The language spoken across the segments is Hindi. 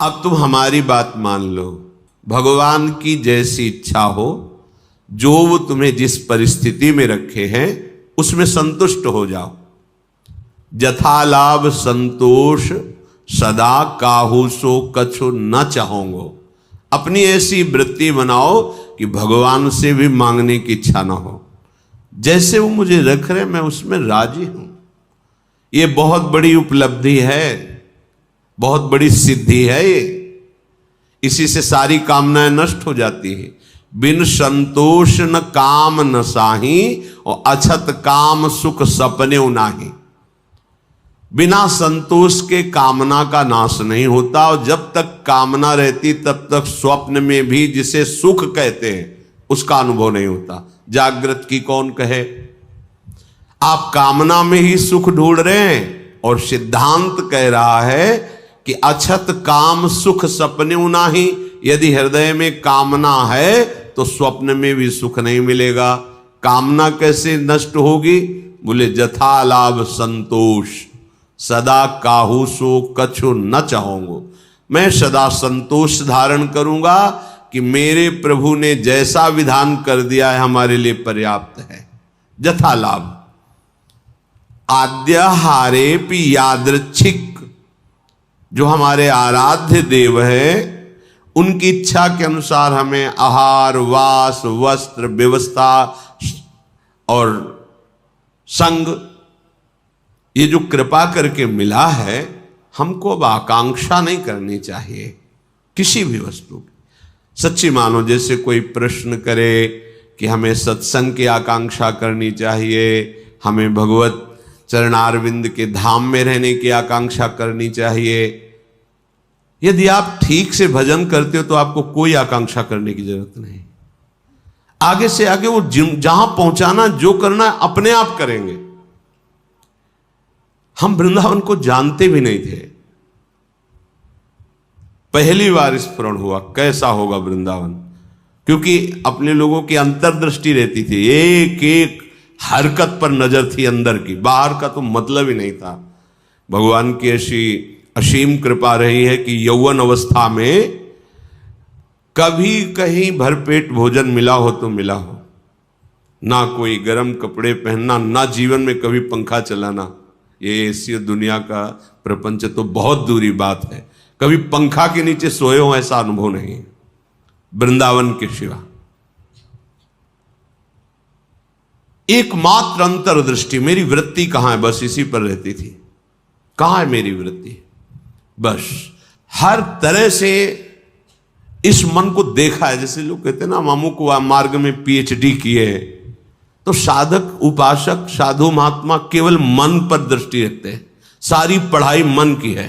अब तुम हमारी बात मान लो, भगवान की जैसी इच्छा हो, जो वो तुम्हें जिस परिस्थिति में रखे हैं उसमें संतुष्ट हो जाओ। जथा लाभ संतोष सदा काहू सो कछु न चाहोगो। अपनी ऐसी वृत्ति बनाओ कि भगवान से भी मांगने की इच्छा ना हो। जैसे वो मुझे रख रहे मैं उसमें राजी हूं। ये बहुत बड़ी उपलब्धि है, बहुत बड़ी सिद्धि है ये। इसी से सारी कामनाएं नष्ट हो जाती है। बिन संतोष न काम न साही और अछत काम सुख सपने नाही। बिना संतोष के कामना का नाश नहीं होता, और जब तक कामना रहती तब तक स्वप्न में भी जिसे सुख कहते हैं उसका अनुभव नहीं होता। जागृत की कौन कहे। आप कामना में ही सुख ढूंढ रहे हैं, और सिद्धांत कह रहा है कि अछत काम सुख सपने नाही। यदि हृदय में कामना है तो स्वप्न में भी सुख नहीं मिलेगा। कामना कैसे नष्ट होगी? बोले जथा लाभ संतोष सदा काहू सो कछु न चाहूंगो। मैं सदा संतोष धारण करूंगा कि मेरे प्रभु ने जैसा विधान कर दिया है हमारे लिए पर्याप्त है। जथा लाभ आद्यहारे पि यादृच्छिक, जो हमारे आराध्य देव है उनकी इच्छा के अनुसार हमें आहार वास वस्त्र व्यवस्था और संग, ये जो कृपा करके मिला है, हमको अब आकांक्षा नहीं करनी चाहिए किसी भी वस्तु की। सच्ची मानो जैसे कोई प्रश्न करे कि हमें सत्संग की आकांक्षा करनी चाहिए, हमें भगवत चरणारविंद के धाम में रहने की आकांक्षा करनी चाहिए। यदि आप ठीक से भजन करते हो तो आपको कोई आकांक्षा करने की जरूरत नहीं। आगे से आगे वो जहां पहुंचाना जो करना है अपने आप करेंगे। हम वृंदावन को जानते भी नहीं थे, पहली बार स्मरण हुआ कैसा होगा वृंदावन, क्योंकि अपने लोगों की अंतर्दृष्टि रहती थी, एक एक हरकत पर नजर थी अंदर की, बाहर का तो मतलब ही नहीं था। भगवान की ऐसी असीम कृपा रही है कि यौवन अवस्था में कभी कहीं भरपेट भोजन मिला हो तो मिला हो, ना कोई गर्म कपड़े पहनना, ना जीवन में कभी पंखा चलाना। ये ऐसी दुनिया का प्रपंच तो बहुत दूरी बात है, कभी पंखा के नीचे सोए हो ऐसा अनुभव नहीं है वृंदावन के सिवा। एकमात्र अंतर्दृष्टि, मेरी वृत्ति कहां है, बस इसी पर रहती थी। कहां है मेरी वृत्ति? बस हर तरह से इस मन को देखा है। जैसे लोग कहते हैं ना, मामू को मार्ग में पीएचडी किए, तो साधक उपासक साधु महात्मा केवल मन पर दृष्टि रखते हैं। सारी पढ़ाई मन की है,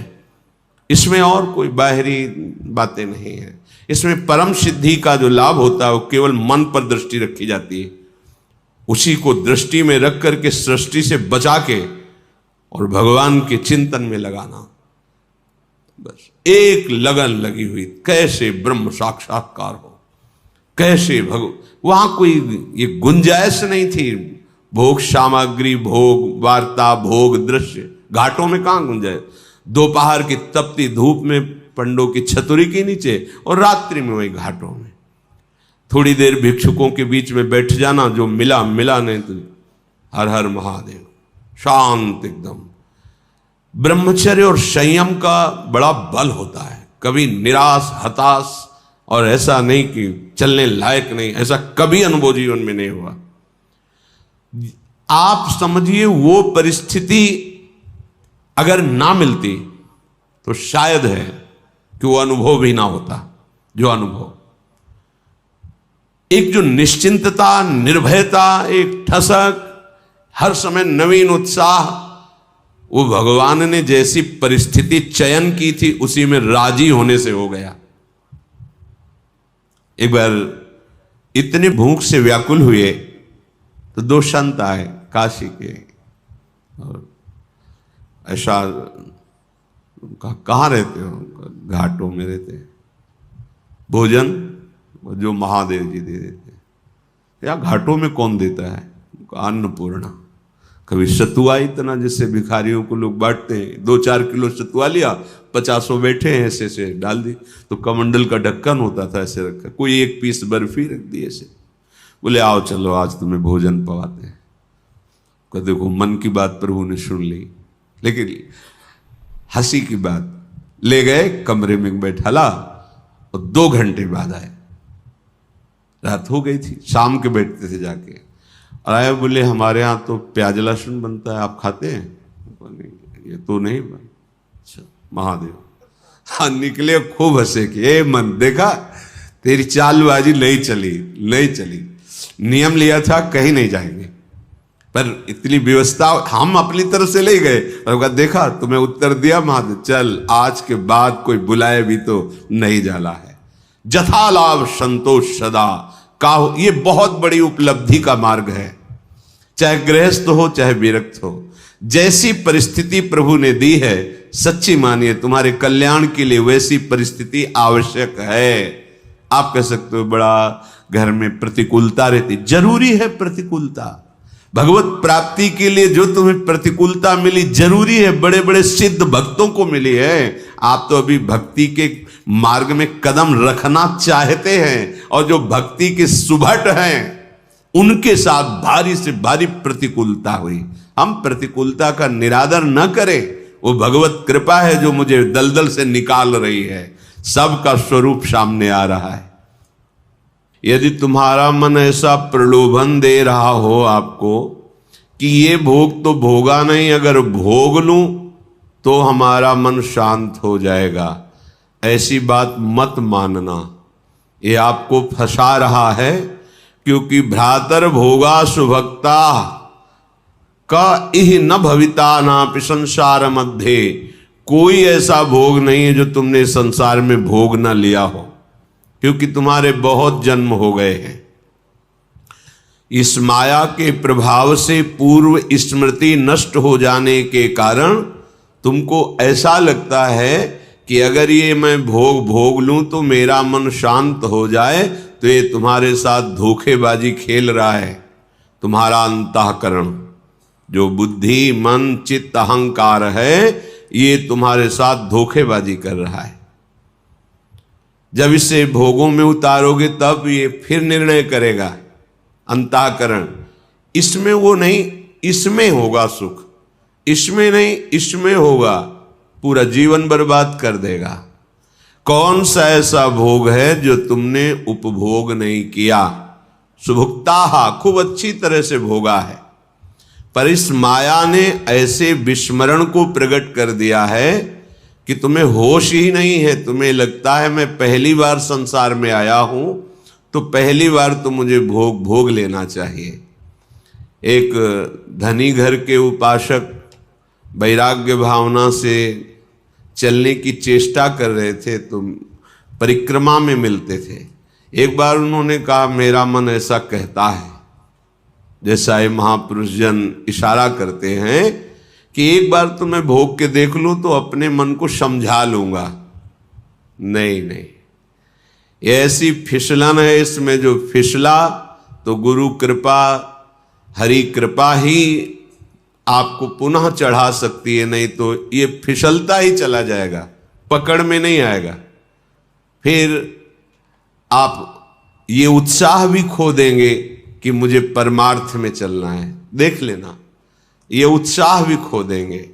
इसमें और कोई बाहरी बातें नहीं है। इसमें परम सिद्धि का जो लाभ होता है वो केवल मन पर दृष्टि रखी जाती है। उसी को दृष्टि में रख करके सृष्टि से बचा के और भगवान के चिंतन में लगाना, बस एक लगन लगी हुई, कैसे ब्रह्म साक्षात्कार हो, कैसे वहां कोई ये गुंजाइश नहीं थी। भोग सामग्री, भोग वार्ता, भोग दृश्य, घाटों में कहां गुंजाइश? दोपहर की तपती धूप में पंडों की छतुरी के नीचे, और रात्रि में वही घाटों में थोड़ी देर भिक्षुकों के बीच में बैठ जाना, जो मिला मिला, नहीं तो हर हर महादेव, शांत एकदम। ब्रह्मचर्य और संयम का बड़ा बल होता है। कभी निराश हताश और ऐसा नहीं कि चलने लायक नहीं, ऐसा कभी अनुभव जीवन में नहीं हुआ। आप समझिए वो परिस्थिति अगर ना मिलती तो शायद है कि वो अनुभव भी ना होता। जो अनुभव, एक जो निश्चिंतता, निर्भयता, एक ठसक, हर समय नवीन उत्साह, वो भगवान ने जैसी परिस्थिति चयन की थी उसी में राजी होने से हो गया। एक बार इतने भूख से व्याकुल हुए तो दो संत आए काशी के, और ऐसा कहाँ रहते हो? घाटों में रहते हैं। भोजन जो महादेव जी दे देते हैं। या घाटों में कौन देता है? अन्नपूर्णा। कभी सतुआ इतना, जैसे भिखारियों को लोग बांटते हैं, 2-4 किलो सतुआ लिया, 50 बैठे हैं, ऐसे ऐसे डाल दी, तो कमंडल का ढक्कन होता था ऐसे रखा, कोई 1 पीस बर्फी रख दी ऐसे, बोले आओ चलो आज तुम्हें भोजन पवाते हैं। तो देखो मन की बात प्रभु ने सुन ली, लेकिन हंसी की बात, ले गए कमरे में बैठाला और 2 घंटे बाद आए, रात हो गई थी, शाम के बैठते थे जाके, और आए बोले हमारे यहाँ तो प्याज लहसुन बनता है, आप खाते हैं? नहीं, ये तो नहीं बन। अच्छा महादेव, हाँ निकले, खूब हंसे कि ए मन देखा तेरी चालबाजी नहीं चली, नियम लिया था कहीं नहीं जाएंगे, पर इतनी व्यवस्था हम अपनी तरफ से ले गए, और देखा तुम्हें उत्तर दिया महादेव, चल आज के बाद कोई बुलाए भी तो नहीं जाला है। जथा लाभ संतोष सदा का, ये बहुत बड़ी उपलब्धि का मार्ग है, चाहे गृहस्थ हो चाहे विरक्त हो, जैसी परिस्थिति प्रभु ने दी है, सच्ची मानिए तुम्हारे कल्याण के लिए वैसी परिस्थिति आवश्यक है। आप कह सकते हो बड़ा घर में प्रतिकूलता रहती, जरूरी है प्रतिकूलता, भगवत प्राप्ति के लिए जो तुम्हें प्रतिकूलता मिली जरूरी है, बड़े बड़े सिद्ध भक्तों को मिली है। आप तो अभी भक्ति के मार्ग में कदम रखना चाहते हैं, और जो भक्ति के सुभट हैं उनके साथ भारी से भारी प्रतिकूलता हुई। हम प्रतिकूलता का निरादर न करें, वो भगवत कृपा है जो मुझे दलदल से निकाल रही है, सबका स्वरूप सामने आ रहा है। यदि तुम्हारा मन ऐसा प्रलोभन दे रहा हो आपको कि ये भोग तो भोगा नहीं, अगर भोग लूं तो हमारा मन शांत हो जाएगा, ऐसी बात मत मानना, ये आपको फंसा रहा है। क्योंकि भ्रातर भोगा सुभक्ता का इह न भविता नापि संसार मध्य, कोई ऐसा भोग नहीं है जो तुमने संसार में भोग न लिया हो, क्योंकि तुम्हारे बहुत जन्म हो गए हैं। इस माया के प्रभाव से पूर्व स्मृति नष्ट हो जाने के कारण तुमको ऐसा लगता है कि अगर ये मैं भोग लूं तो मेरा मन शांत हो जाए, तो ये तुम्हारे साथ धोखेबाजी खेल रहा है। तुम्हारा अंतःकरण जो बुद्धि मन चित्त अहंकार है, ये तुम्हारे साथ धोखेबाजी कर रहा है। जब इसे भोगों में उतारोगे तब ये फिर निर्णय करेगा अंतःकरण, इसमें वो नहीं, इसमें होगा सुख, इसमें नहीं इसमें होगा, पूरा जीवन बर्बाद कर देगा। कौन सा ऐसा भोग है जो तुमने उपभोग नहीं किया? सुभुक्ता खूब अच्छी तरह से भोगा है, पर इस माया ने ऐसे विस्मरण को प्रकट कर दिया है कि तुम्हें होश ही नहीं है। तुम्हें लगता है मैं पहली बार संसार में आया हूं, तो पहली बार तो मुझे भोग लेना चाहिए। एक धनी घर के उपासक वैराग्य भावना से चलने की चेष्टा कर रहे थे, तो परिक्रमा में मिलते थे। एक बार उन्होंने कहा मेरा मन ऐसा कहता है, जैसा ये महापुरुष जन इशारा करते हैं कि एक बार तो मैं भोग के देख लूं तो अपने मन को समझा लूंगा। नहीं, ये ऐसी फिसलन है इसमें, जो फिसला तो गुरु कृपा हरि कृपा ही आपको पुनः चढ़ा सकती है, नहीं तो ये फिसलता ही चला जाएगा, पकड़ में नहीं आएगा। फिर आप ये उत्साह भी खो देंगे कि मुझे परमार्थ में चलना है। देख लेना, ये उत्साह भी खो देंगे।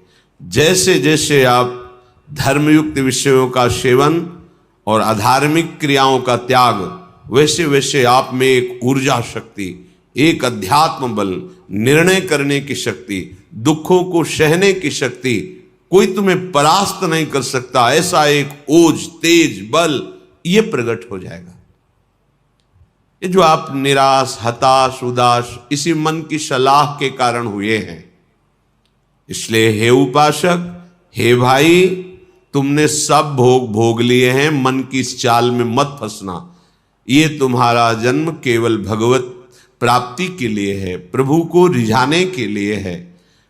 जैसे जैसे आप धर्मयुक्त विषयों का सेवन और अधार्मिक क्रियाओं का त्याग, वैसे वैसे आप में एक ऊर्जा शक्ति, एक अध्यात्म बल, निर्णय करने की शक्ति, दुखों को सहने की शक्ति, कोई तुम्हें परास्त नहीं कर सकता, ऐसा एक ओज तेज बल ये प्रकट हो जाएगा। ये जो आप निराश हताश उदास इसी मन की सलाह के कारण हुए हैं। इसलिए हे उपासक, हे भाई, तुमने सब भोग लिए हैं, मन की इस चाल में मत फंसना। ये तुम्हारा जन्म केवल भगवत प्राप्ति के लिए है, प्रभु को रिझाने के लिए है।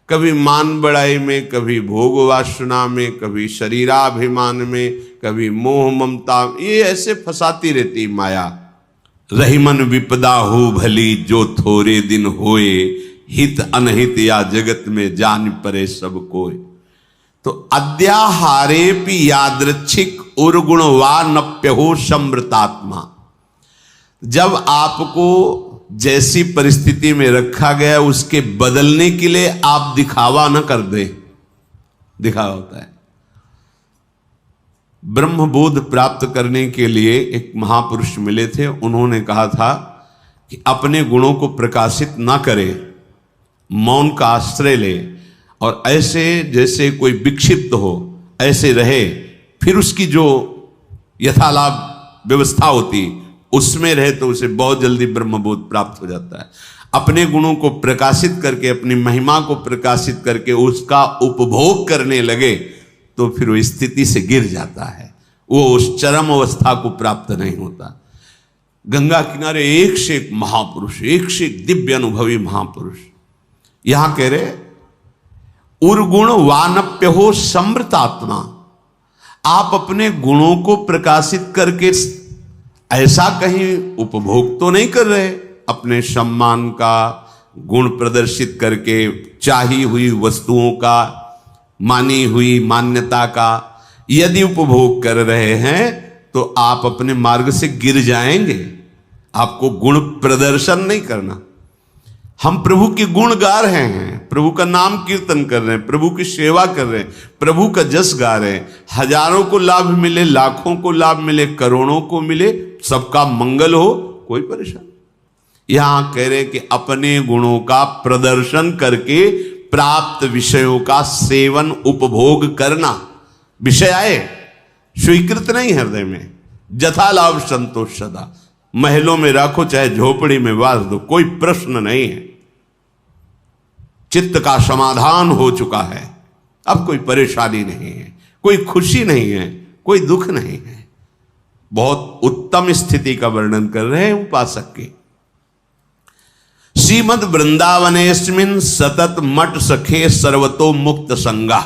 कभी मान बड़ाई में, कभी भोग वासना में, कभी शरीराभिमान में, कभी मोह ममता, ये ऐसे फंसाती रहती माया। रही मन विपदा हो भली, जो थोड़े दिन होए, हित अनहित या जगत में जान परे सब कोई। तो अद्याहारेपि यादृच्छिक उर्गुणवानप्यहो समृतात्मा। जब आपको जैसी परिस्थिति में रखा गया उसके बदलने के लिए आप दिखावा न कर दे। दिखावा होता है। ब्रह्मबोध प्राप्त करने के लिए एक महापुरुष मिले थे। उन्होंने कहा था कि अपने गुणों को प्रकाशित ना करे, मौन का आश्रय ले और ऐसे जैसे कोई विक्षिप्त हो ऐसे रहे, फिर उसकी जो यथालाभ व्यवस्था होती उसमें रहे तो उसे बहुत जल्दी ब्रह्मबोध प्राप्त हो जाता है। अपने गुणों को प्रकाशित करके, अपनी महिमा को प्रकाशित करके उसका उपभोग करने लगे तो फिर वो स्थिति से गिर जाता है, वो उस चरम अवस्था को प्राप्त नहीं होता। गंगा किनारे एक से एक महापुरुष, एक से एक दिव्य अनुभवी महापुरुष। यहां कह रहे उर्गुण वानप्य हो समृतात्मा। आप अपने गुणों को प्रकाशित करके ऐसा कहीं उपभोग तो नहीं कर रहे, अपने सम्मान का गुण प्रदर्शित करके, चाही हुई वस्तुओं का, मानी हुई मान्यता का यदि उपभोग कर रहे हैं तो आप अपने मार्ग से गिर जाएंगे। आपको गुण प्रदर्शन नहीं करना। हम प्रभु के गुण गा रहे हैं, प्रभु का नाम कीर्तन कर रहे हैं, प्रभु की सेवा कर रहे हैं, प्रभु का जस गा रहे हैं। हजारों को लाभ मिले, लाखों को लाभ मिले, करोड़ों को मिले, सबका मंगल हो, कोई परेशानी। यहां कह रहे कि अपने गुणों का प्रदर्शन करके प्राप्त विषयों का सेवन उपभोग करना, विषय आए स्वीकृत नहीं हृदय में, जथा लाभ संतोष सदा। महलों में राखो चाहे झोपड़ी में वास दो, कोई प्रश्न नहीं है। चित्त का समाधान हो चुका है, अब कोई परेशानी नहीं है, कोई खुशी नहीं है, कोई दुख नहीं है। बहुत उत्तम स्थिति का वर्णन कर रहे हैं उपासक के। श्रीमद वृंदावनेस्मिन् सतत मठ सखे सर्वतो मुक्त संगा।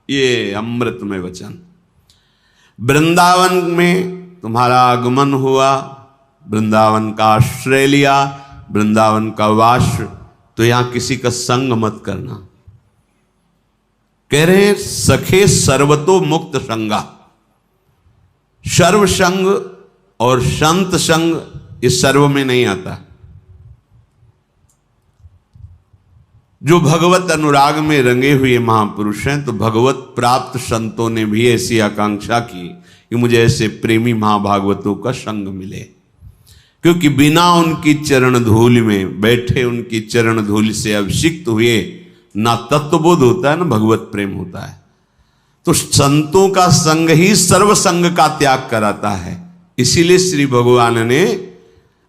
ये अमृतमय वचन। वृंदावन में तुम्हारा आगमन हुआ, वृंदावन का आश्रय लिया, वृंदावन का वास, तो यहां किसी का संग मत करना। कह रहे सखे सर्वतो मुक्त संगा। सर्व संग और संत संग इस सर्व में नहीं आता। जो भगवत अनुराग में रंगे हुए महापुरुष हैं, तो भगवत प्राप्त संतों ने भी ऐसी आकांक्षा की कि मुझे ऐसे प्रेमी महाभागवतों का संग मिले, क्योंकि बिना उनकी चरण धूल में बैठे, उनकी चरण धूल से अभिषिक्त हुए ना तत्वबोध होता है ना भगवत प्रेम होता है। तो संतों का संग ही सर्व संग का त्याग कराता है। इसीलिए श्री भगवान ने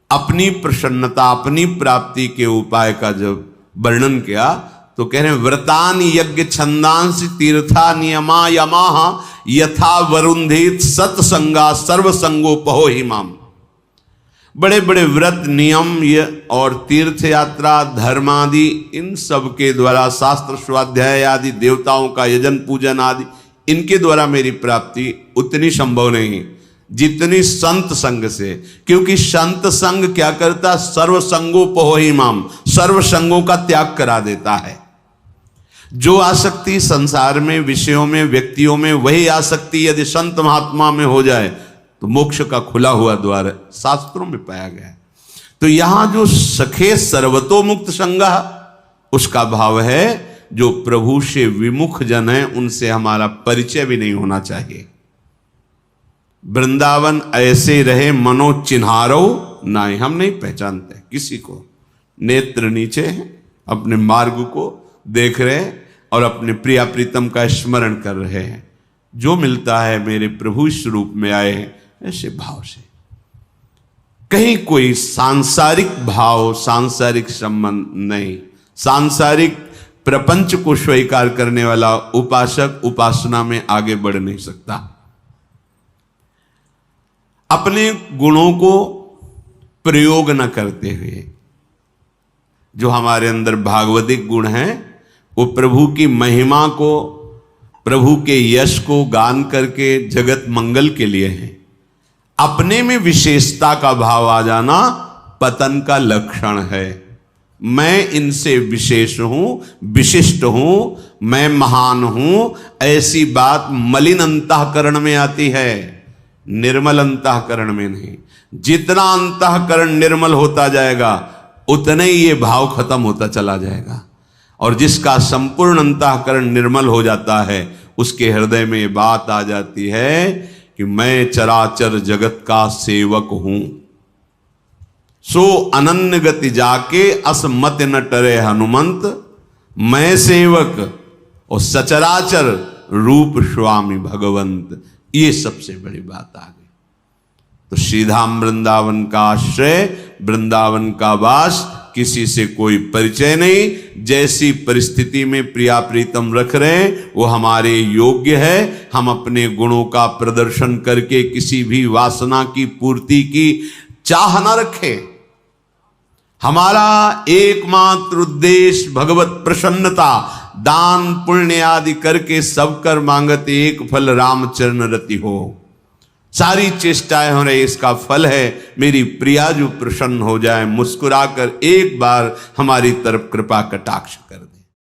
अपनी प्रसन्नता, अपनी प्राप्ति के उपाय का जब वर्णन किया तो कह रहे हैं व्रतान यज्ञ छंदांस तीर्था नियमा यमाह यथा वरुंधित सत्संगा सर्वसंगोपहो हिमाम। बड़े बड़े व्रत, नियम और तीर्थ यात्रा, धर्मादि, इन सब के द्वारा, शास्त्र स्वाध्याय आदि, देवताओं का यजन पूजन आदि, इनके द्वारा मेरी प्राप्ति उतनी संभव नहीं जितनी संत संग से। क्योंकि संत संग क्या करता? सर्व संगोपहो हिमाम, सर्व संगों का त्याग करा देता है। जो आसक्ति संसार में, विषयों में, व्यक्तियों में, वही आसक्ति यदि संत महात्मा में हो जाए तो मोक्ष का खुला हुआ द्वार शास्त्रों में पाया गया है। तो यहां जो सखे सर्वतो मुक्त संगा, उसका भाव है जो प्रभु से विमुख जन है उनसे हमारा परिचय भी नहीं होना चाहिए। वृंदावन ऐसे रहे मनो चिन्हारो नाई, हम नहीं पहचानते किसी को। नेत्र नीचे हैं, अपने मार्ग को देख रहे हैं और अपने प्रिया प्रीतम का स्मरण कर रहे हैं। जो मिलता है मेरे प्रभु इस रूप में आए हैं, ऐसे भाव से। कहीं कोई सांसारिक भाव, सांसारिक संबंध नहीं। सांसारिक प्रपंच को स्वीकार करने वाला उपासक उपासना में आगे बढ़ नहीं सकता। अपने गुणों को प्रयोग न करते हुए, जो हमारे अंदर भागवतिक गुण हैं, वो प्रभु की महिमा को, प्रभु के यश को गान करके जगत मंगल के लिए हैं। अपने में विशेषता का भाव आ जाना पतन का लक्षण है। मैं इनसे विशेष हूं, विशिष्ट हूं, मैं महान हूं, ऐसी बात मलिन अंतःकरण में आती है, निर्मल अंतःकरण में नहीं। जितना अंतःकरण निर्मल होता जाएगा उतने ही ये भाव खत्म होता चला जाएगा। और जिसका संपूर्ण अंतःकरण निर्मल हो जाता है उसके हृदय में ये बात आ जाती है कि मैं चराचर जगत का सेवक हूं। सो अनन्य गति जाके असमत न टरे हनुमंत, मैं सेवक और सचराचर रूप स्वामी भगवंत। ये सबसे बड़ी बात आ गई। तो श्रीधाम वृंदावन का आश्रय, वृंदावन का वास, किसी से कोई परिचय नहीं। जैसी परिस्थिति में प्रिया प्रीतम रख रहे हैं वो हमारे योग्य है। हम अपने गुणों का प्रदर्शन करके किसी भी वासना की पूर्ति की चाह न रखें। हमारा एकमात्र उद्देश्य भगवत प्रसन्नता, दान पुण्य आदि करके सब कर मांगत एक फल रामचरण रति हो। सारी चेष्टाएं हो रही, इसका फल है मेरी प्रिया जो प्रसन्न हो जाए, मुस्कुराकर एक बार हमारी तरफ कृपा कटाक्ष कर दे।